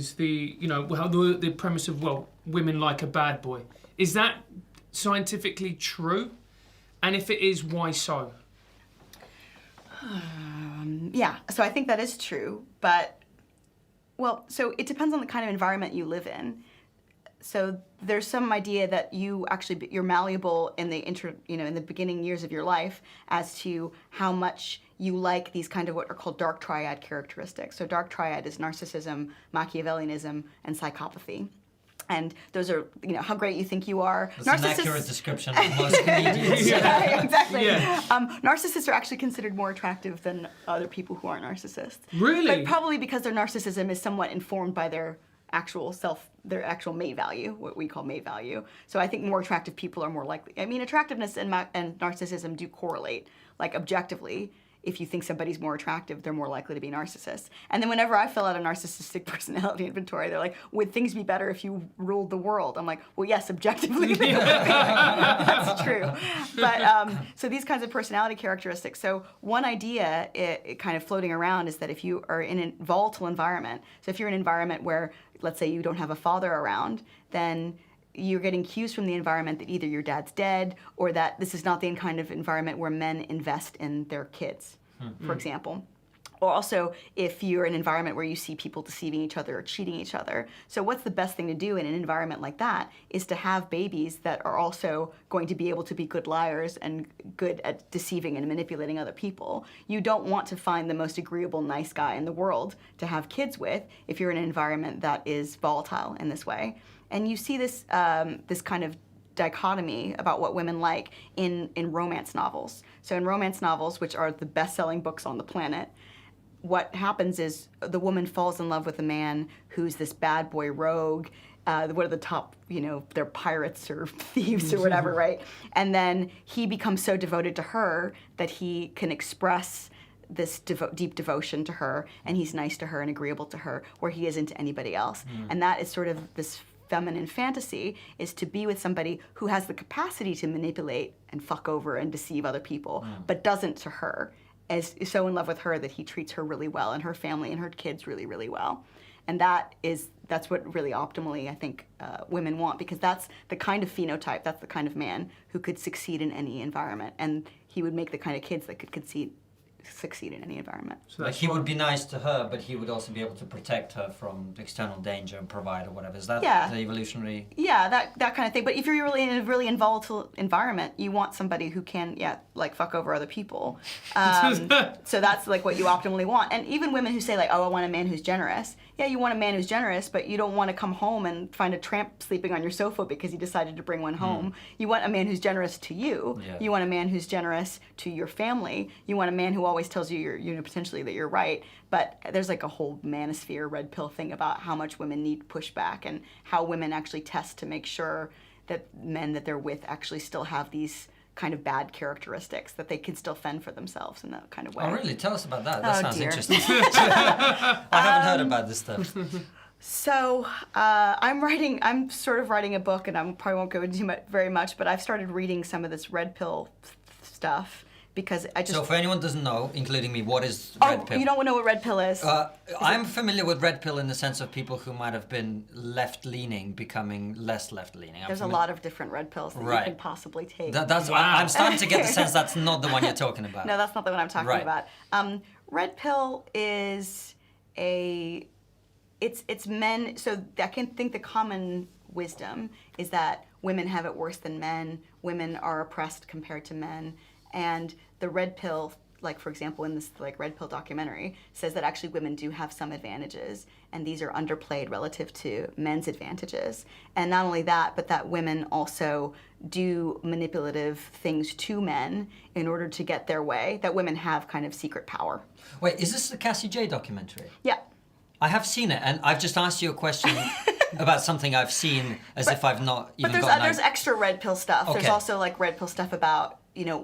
It's the premise of, well, women like a bad boy. Is that scientifically true? And if it is, why so? Yeah, so I think that is true, but, well, so it depends on the kind of environment you live in. So there's some idea that you're malleable in the beginning years of your life as to how much you like these kind of what are called dark triad characteristics. So dark triad is narcissism, Machiavellianism, and psychopathy. And those are, how great you think you are. That's an accurate description of most comedians. Yeah, exactly. Yeah. Narcissists are actually considered more attractive than other people who aren't narcissists. Really? But probably because their narcissism is somewhat informed by their actual mate value, what we call mate value. So I think more attractive people are more likely. I mean, attractiveness and narcissism do correlate, like objectively. If you think somebody's more attractive, they're more likely to be narcissists. And then whenever I fill out a narcissistic personality inventory, they're like, would things be better if you ruled the world? I'm like, well, yes, objectively. That's true. But so these kinds of personality characteristics. So one idea it kind of floating around is that if you are in a volatile environment, so if you're in an environment where, let's say, you don't have a father around, then you're getting cues from the environment that either your dad's dead or that this is not the kind of environment where men invest in their kids, for example. Or also if you're in an environment where you see people deceiving each other or cheating each other. So what's the best thing to do in an environment like that is to have babies that are also going to be able to be good liars and good at deceiving and manipulating other people. You don't want to find the most agreeable, nice guy in the world to have kids with if you're in an environment that is volatile in this way. And you see this this kind of dichotomy about what women like in romance novels. So in romance novels, which are the best-selling books on the planet, what happens is the woman falls in love with a man who's this bad boy rogue. What are the top, they're pirates or thieves or whatever, right? And then he becomes so devoted to her that he can express this deep devotion to her, and he's nice to her and agreeable to her, where he isn't to anybody else. And that is sort of this feminine fantasy, is to be with somebody who has the capacity to manipulate and fuck over and deceive other people, but doesn't to her, is so in love with her that he treats her really well and her family and her kids really, really well. And that's what really optimally, I think, women want, because that's the kind of phenotype, that's the kind of man who could succeed in any environment, and he would make the kind of kids that could succeed in any environment. So like he would be nice to her, but he would also be able to protect her from external danger and provide or whatever. Is that the evolutionary? Yeah, that kind of thing. But if you're really in a really volatile environment, you want somebody who can, fuck over other people. So that's like what you optimally want. And even women who say like, oh, I want a man who's generous. Yeah, you want a man who's generous, but you don't want to come home and find a tramp sleeping on your sofa because he decided to bring one home. You want a man who's generous to you. Yeah. You want a man who's generous to your family. You want a man who always tells you potentially that you're right. But there's like a whole manosphere red pill thing about how much women need pushback and how women actually test to make sure that men that they're with actually still have these kind of bad characteristics, that they can still fend for themselves in that kind of way. Oh, really? Tell us about that. That sounds dear. interesting. I haven't heard about this stuff. So I'm sort of writing a book, and I probably won't go into very much, but I've started reading some of this red pill stuff because I just... So for anyone who doesn't know, including me, what is red pill? You don't know what red pill is? I'm familiar with red pill in the sense of people who might have been left-leaning becoming less left-leaning. There's a lot of different red pills that you can possibly take. I'm starting to get the sense that's not the one you're talking about. No, that's not the one I'm talking about. Red pill is it's men, so I can think the common wisdom is that women have it worse than men, women are oppressed compared to men, and the red pill, like for example in this red pill documentary, says that actually women do have some advantages, and these are underplayed relative to men's advantages. And not only that, but that women also do manipulative things to men in order to get their way, that women have kind of secret power. Wait, is this the Cassie J documentary? Yeah. I have seen it, and I've just asked you a question about something I've seen if I've not even But there's extra red pill stuff. Okay. There's also red pill stuff about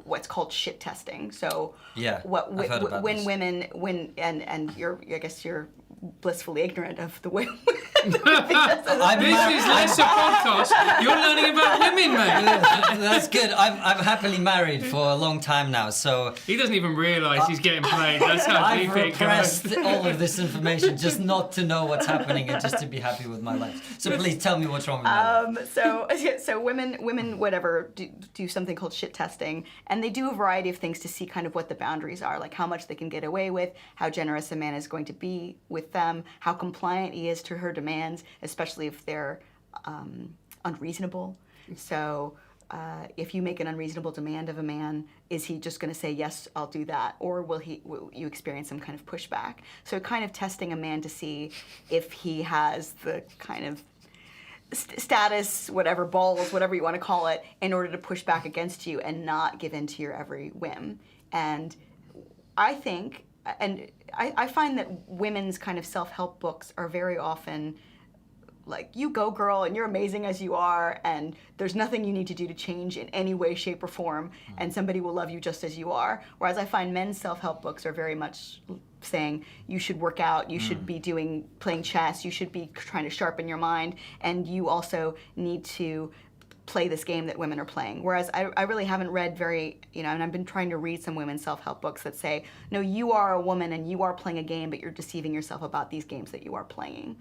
what's called shit testing. So I've heard about when this. women and I guess your blissfully ignorant of the way. This is less a podcast. You're learning about women, mate. That's good. I'm happily married for a long time now, so He doesn't even realise he's getting played. That's how I've deep it goes. repressed all of this information just not to know what's happening and just to be happy with my life. So please tell me what's wrong with my life. So women whatever do something called shit testing, and they do a variety of things to see kind of what the boundaries are, like how much they can get away with, how generous a man is going to be with them, how compliant he is to her demands, especially if they're unreasonable. So if you make an unreasonable demand of a man, is he just going to say, yes, I'll do that? Or will you experience some kind of pushback? So kind of testing a man to see if he has the kind of status, whatever, balls, whatever you want to call it, in order to push back against you and not give in to your every whim. And I think, and I find that women's kind of self-help books are very often like, you go girl and you're amazing as you are and there's nothing you need to do to change in any way, shape, or form, and somebody will love you just as you are. Whereas I find men's self-help books are very much saying you should work out, you should be playing chess, you should be trying to sharpen your mind, and you also need to play this game that women are playing. Whereas I really haven't read and I've been trying to read some women's self-help books that say, no, you are a woman and you are playing a game, but you're deceiving yourself about these games that you are playing.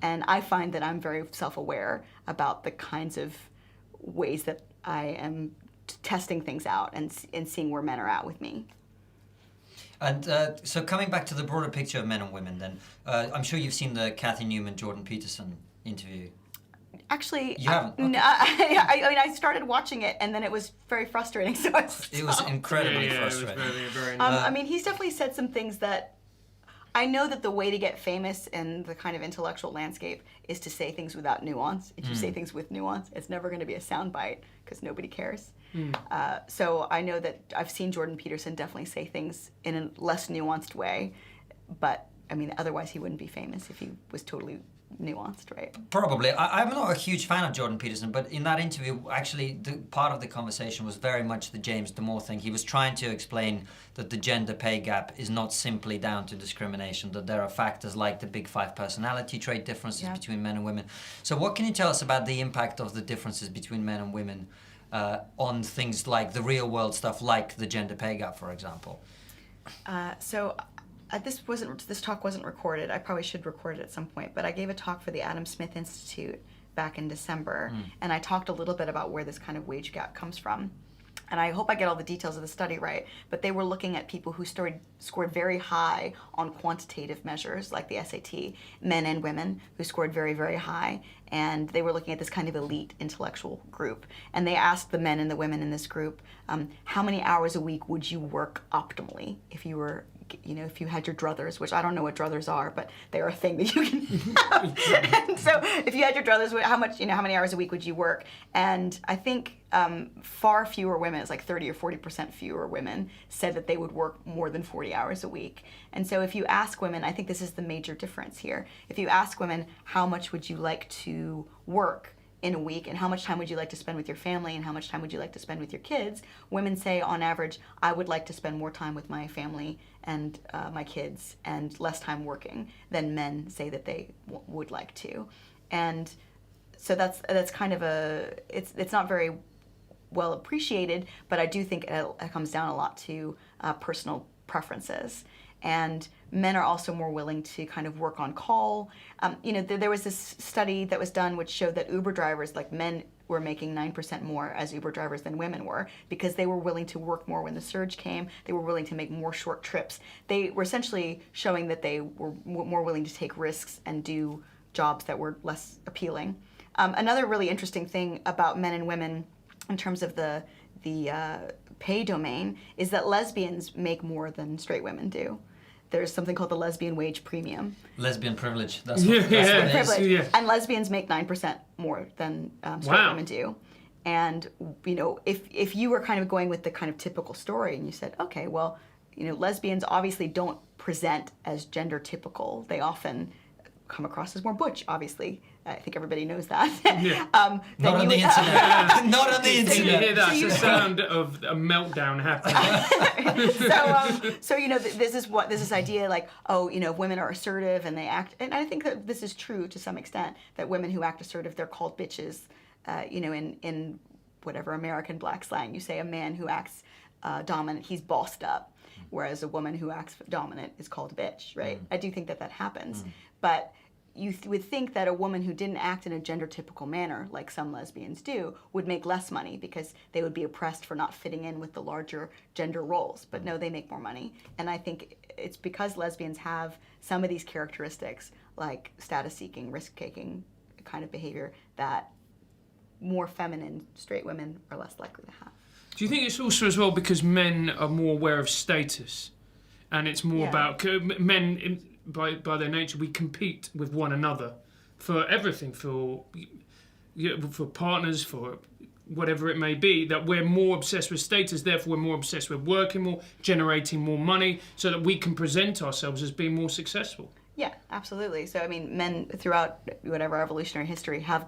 And I find that I'm very self-aware about the kinds of ways that I am testing things out and seeing where men are at with me. And so coming back to the broader picture of men and women then, I'm sure you've seen the Kathy Newman-Jordan Peterson interview. Actually, you haven't? Okay. I started watching it, and then it was very frustrating. So it was incredibly frustrating. It was very he's definitely said some things that I know that the way to get famous in the kind of intellectual landscape is to say things without nuance. If you say things with nuance, it's never going to be a soundbite because nobody cares. So I know that I've seen Jordan Peterson definitely say things in a less nuanced way, but I mean, otherwise he wouldn't be famous if he was totally nuanced, right? Probably. I'm not a huge fan of Jordan Peterson, but in that interview, actually, part of the conversation was very much the James Damore thing. He was trying to explain that the gender pay gap is not simply down to discrimination, that there are factors like the big 5 personality trait differences between men and women. So what can you tell us about the impact of the differences between men and women on things like the real world stuff, like the gender pay gap, for example? This talk wasn't recorded. I probably should record it at some point. But I gave a talk for the Adam Smith Institute back in December, and I talked a little bit about where this kind of wage gap comes from. And I hope I get all the details of the study right. But they were looking at people who scored very high on quantitative measures, like the SAT, men and women who scored very, very high. And they were looking at this kind of elite intellectual group. And they asked the men and the women in this group, how many hours a week would you work optimally if you were, if you had your druthers, which I don't know what druthers are, but they're a thing that you can have. And so if you had your druthers, how many hours a week would you work? And I think far fewer women, it's like 30 or 40% fewer women, said that they would work more than 40 hours a week. And so if you ask women, I think this is the major difference here. If you ask women, how much would you like to work in a week, and how much time would you like to spend with your family, and how much time would you like to spend with your kids, women say on average, I would like to spend more time with my family and my kids and less time working than men say that they would like to. And so that's kind of it's not very well appreciated, but I do think it comes down a lot to personal preferences. And men are also more willing to kind of work on call. There was this study that was done which showed that Uber drivers, like men, were making 9% more as Uber drivers than women were, because they were willing to work more when the surge came. They were willing to make more short trips. They were essentially showing that they were more willing to take risks and do jobs that were less appealing. Another really interesting thing about men and women in terms of the pay domain is that lesbians make more than straight women do. There's something called the lesbian wage premium. Lesbian privilege. That's what it is. Yeah. And lesbians make 9% more than straight women do. And if you were kind of going with the kind of typical story, and you said, okay, well, lesbians obviously don't present as gender typical. They often come across as more butch, obviously. I think everybody knows that. Yeah. Not on the internet. Not on the You internet. hear that's the sound of a meltdown happening. So you know, this is idea like, oh, you know, women are assertive and they act, and I think that this is true to some extent, that women who act assertive, they're called bitches. You know, in whatever American black slang, you say a man who acts dominant, he's bossed up, whereas a woman who acts dominant is called a bitch, right? I do think that happens, but you would think that a woman who didn't act in a gender-typical manner, like some lesbians do, would make less money because they would be oppressed for not fitting in with the larger gender roles. But no, they make more money. And I think it's because lesbians have some of these characteristics, like status-seeking, risk-taking kind of behavior, that more feminine straight women are less likely to have. Do you think it's also as well because men are more aware of status, and it's more about men by their nature, we compete with one another for everything, for partners, for whatever it may be, that we're more obsessed with status, therefore we're more obsessed with working more, generating more money, so that we can present ourselves as being more successful. Yeah, absolutely. So I mean, men throughout whatever evolutionary history have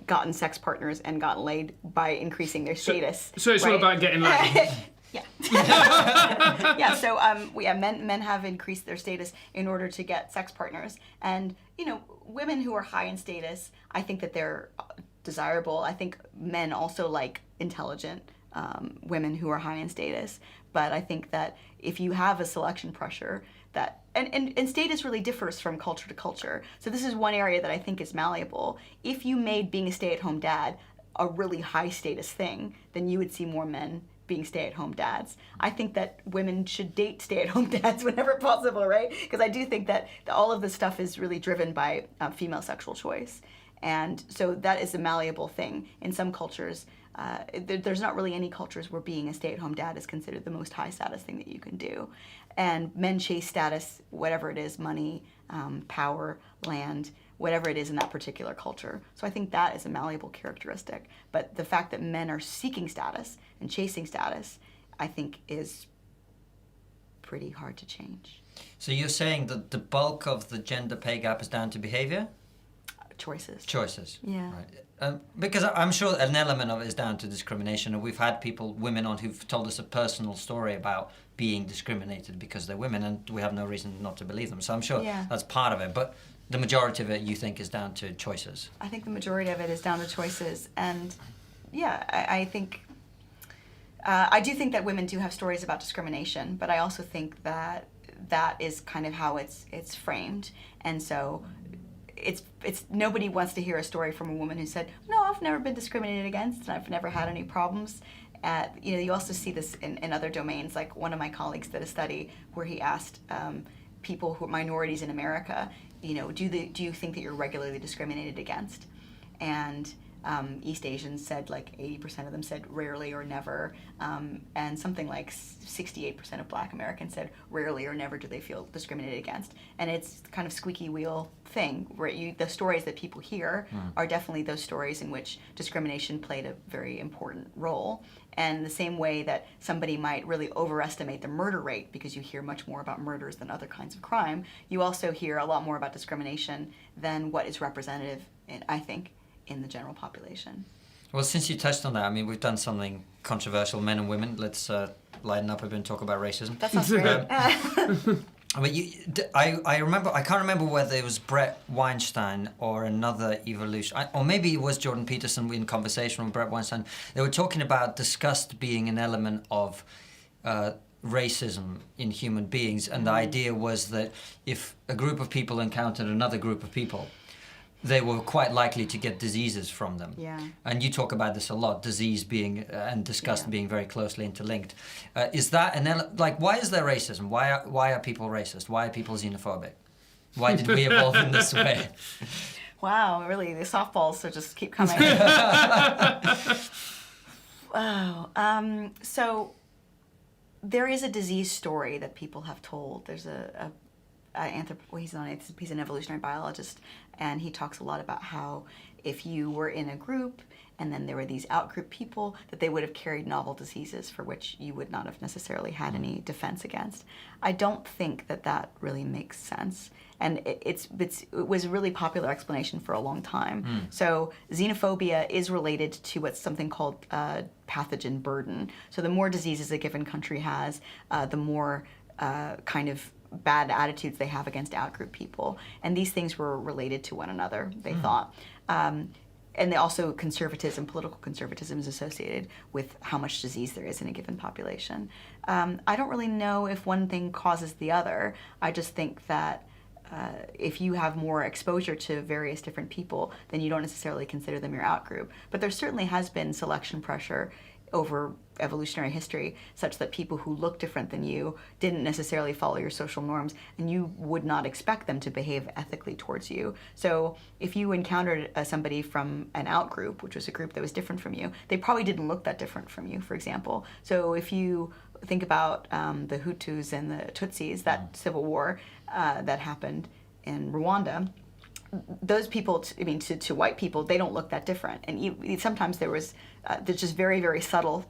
gotten sex partners and gotten laid by increasing their status. So it's all about getting laid. Yeah. Yeah. So men have increased their status in order to get sex partners, and you know, women who are high in status, I think that they're desirable. I think men also like intelligent women who are high in status, but I think that if you have a selection pressure that and status really differs from culture to culture. So this is one area that I think is malleable. If you made being a stay-at-home dad a really high status thing, then you would see more men being stay-at-home dads. I think that women should date stay-at-home dads whenever possible, right? Because I do think that all of this stuff is really driven by female sexual choice. And so that is a malleable thing. In some cultures, there's not really any cultures where being a stay-at-home dad is considered the most high status thing that you can do. And men chase status, whatever it is, money, power, land, whatever it is in that particular culture. So I think that is a malleable characteristic. But the fact that men are seeking status and chasing status, I think is pretty hard to change. So you're saying that the bulk of the gender pay gap is down to behavior? Choices. Yeah. Right. Because I'm sure an element of it is down to discrimination, and we've had women on who've told us a personal story about being discriminated because they're women, and we have no reason not to believe them. So I'm sure that's part of it. But the majority of it, you think, is down to choices? I think the majority of it is down to choices. And yeah, I think, I do think that women do have stories about discrimination, but I also think that that is kind of how it's framed. And so it's nobody wants to hear a story from a woman who said, no, I've never been discriminated against and I've never had any problems. You know, you also see this in other domains. Like one of my colleagues did a study where he asked people who are minorities in America, you know, do you think that you're regularly discriminated against? And East Asians said, like 80% of them said rarely or never, and something like 68% of Black Americans said rarely or never do they feel discriminated against. And it's kind of squeaky wheel thing where the stories that people hear are definitely those stories in which discrimination played a very important role. And the same way that somebody might really overestimate the murder rate because you hear much more about murders than other kinds of crime, you also hear a lot more about discrimination than what is representative, I think, in the general population. Well, since you touched on that, I mean, we've done something controversial, men and women. Let's lighten up a bit and talk about racism. That sounds great. But I remember, I can't remember whether it was Brett Weinstein or another evolution, or maybe it was Jordan Peterson in conversation with Brett Weinstein. They were talking about disgust being an element of racism in human beings, and the idea was that if a group of people encountered another group of people, they were quite likely to get diseases from them. Yeah. And you talk about this a lot, disease being and disgust being very closely interlinked. Is that why is there racism? Why are people racist? Why are people xenophobic? Why did we evolve in this way? Wow, really, the softballs just keep coming. Wow. So there is a disease story that people have told. There's he's an evolutionary biologist, and he talks a lot about how if you were in a group and then there were these out-group people, that they would have carried novel diseases for which you would not have necessarily had any defense against. I don't think that that really makes sense. And it was a really popular explanation for a long time. So xenophobia is related to what's something called pathogen burden. So the more diseases a given country has, the more kind of bad attitudes they have against out-group people. And these things were related to one another, they thought. And they also political conservatism is associated with how much disease there is in a given population. I don't really know if one thing causes the other. I just think that if you have more exposure to various different people, then you don't necessarily consider them your out-group. But there certainly has been selection pressure over evolutionary history, such that people who look different than you didn't necessarily follow your social norms, and you would not expect them to behave ethically towards you. So if you encountered somebody from an out-group, which was a group that was different from you, they probably didn't look that different from you, for example. So if you think about the Hutus and the Tutsis, that civil war that happened in Rwanda, those people, to white people, they don't look that different. And sometimes there's just very, very subtle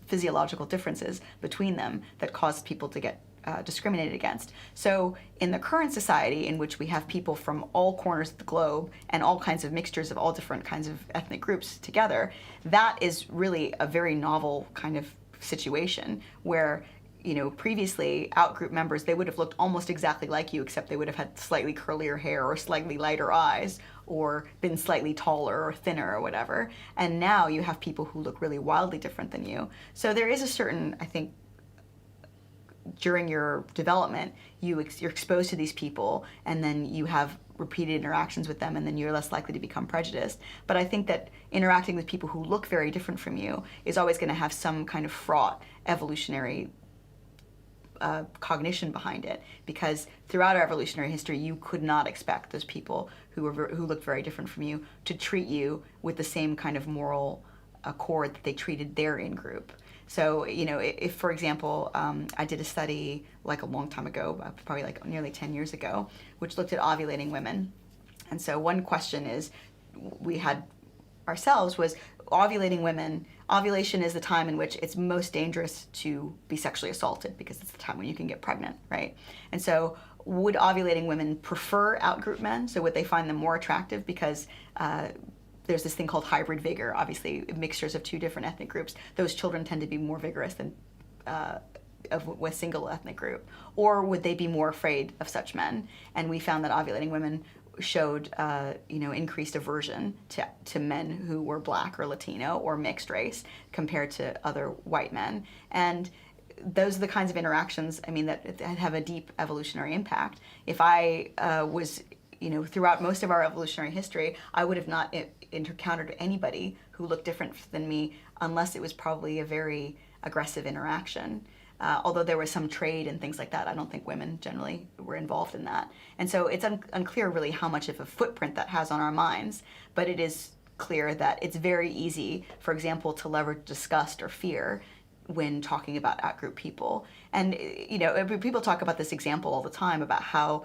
physiological differences between them that cause people to get discriminated against. So in the current society, in which we have people from all corners of the globe and all kinds of mixtures of all different kinds of ethnic groups together, that is really a very novel kind of situation where, previously out-group members, they would have looked almost exactly like you, except they would have had slightly curlier hair or slightly lighter eyes or been slightly taller or thinner or whatever. And now you have people who look really wildly different than you. So there is a certain, I think, during your development, you're exposed to these people, and then you have repeated interactions with them, and then you're less likely to become prejudiced. But I think that interacting with people who look very different from you is always going to have some kind of fraught evolutionary cognition behind it, because throughout our evolutionary history, you could not expect those people who looked very different from you to treat you with the same kind of moral accord that they treated their in-group. So, if, for example, I did a study like a long time ago, probably like nearly 10 years ago, which looked at ovulating women. And so one question we had ourselves was, ovulating women, ovulation is the time in which it's most dangerous to be sexually assaulted, because it's the time when you can get pregnant, right? And so would ovulating women prefer out-group men? So would they find them more attractive because there's this thing called hybrid vigor, obviously mixtures of two different ethnic groups. Those children tend to be more vigorous than with single ethnic group. Or would they be more afraid of such men? And we found that ovulating women showed increased aversion to men who were black or Latino or mixed race compared to other white men. And those are the kinds of interactions, that have a deep evolutionary impact. If I was, throughout most of our evolutionary history, I would have not encountered anybody who looked different than me unless it was probably a very aggressive interaction. Although there was some trade and things like that, I don't think women generally were involved in that. And so it's unclear really how much of a footprint that has on our minds, but it is clear that it's very easy, for example, to leverage disgust or fear when talking about out-group people. And, people talk about this example all the time about how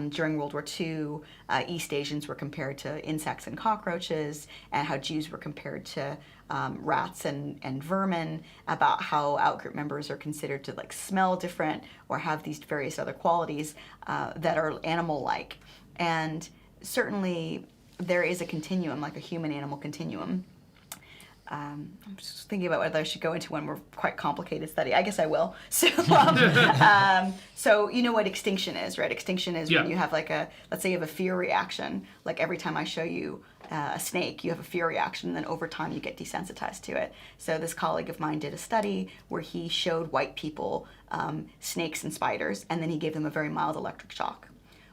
during World War II, East Asians were compared to insects and cockroaches, and how Jews were compared to rats and vermin, about how out-group members are considered to smell different or have these various other qualities that are animal-like. And certainly there is a continuum, like a human-animal continuum. I'm just thinking about whether I should go into one more quite complicated study. I guess I will. So, so you know what extinction is, right? Extinction is when you have let's say you have a fear reaction. Like every time I show you a snake, you have a fear reaction, and then over time you get desensitized to it. So this colleague of mine did a study where he showed white people snakes and spiders, and then he gave them a very mild electric shock.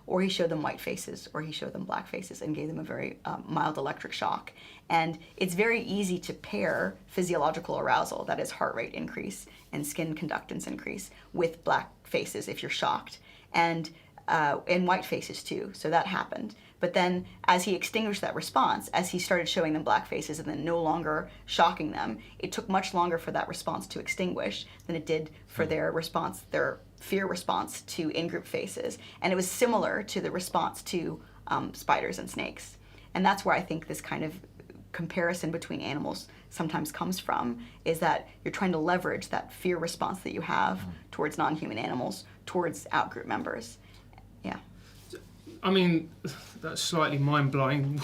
Or he showed them white faces, or he showed them black faces and gave them a very mild electric shock. And it's very easy to pair physiological arousal, that is heart rate increase and skin conductance increase, with black faces if you're shocked, and white faces too. So that happened. But then as he extinguished that response, as he started showing them black faces and then no longer shocking them, it took much longer for that response to extinguish than it did for their response, their fear response to in-group faces. And it was similar to the response to spiders and snakes. And that's where I think this kind of comparison between animals sometimes comes from, is that you're trying to leverage that fear response that you have towards non-human animals, towards out-group members. Yeah. I mean, that's slightly mind-blowing.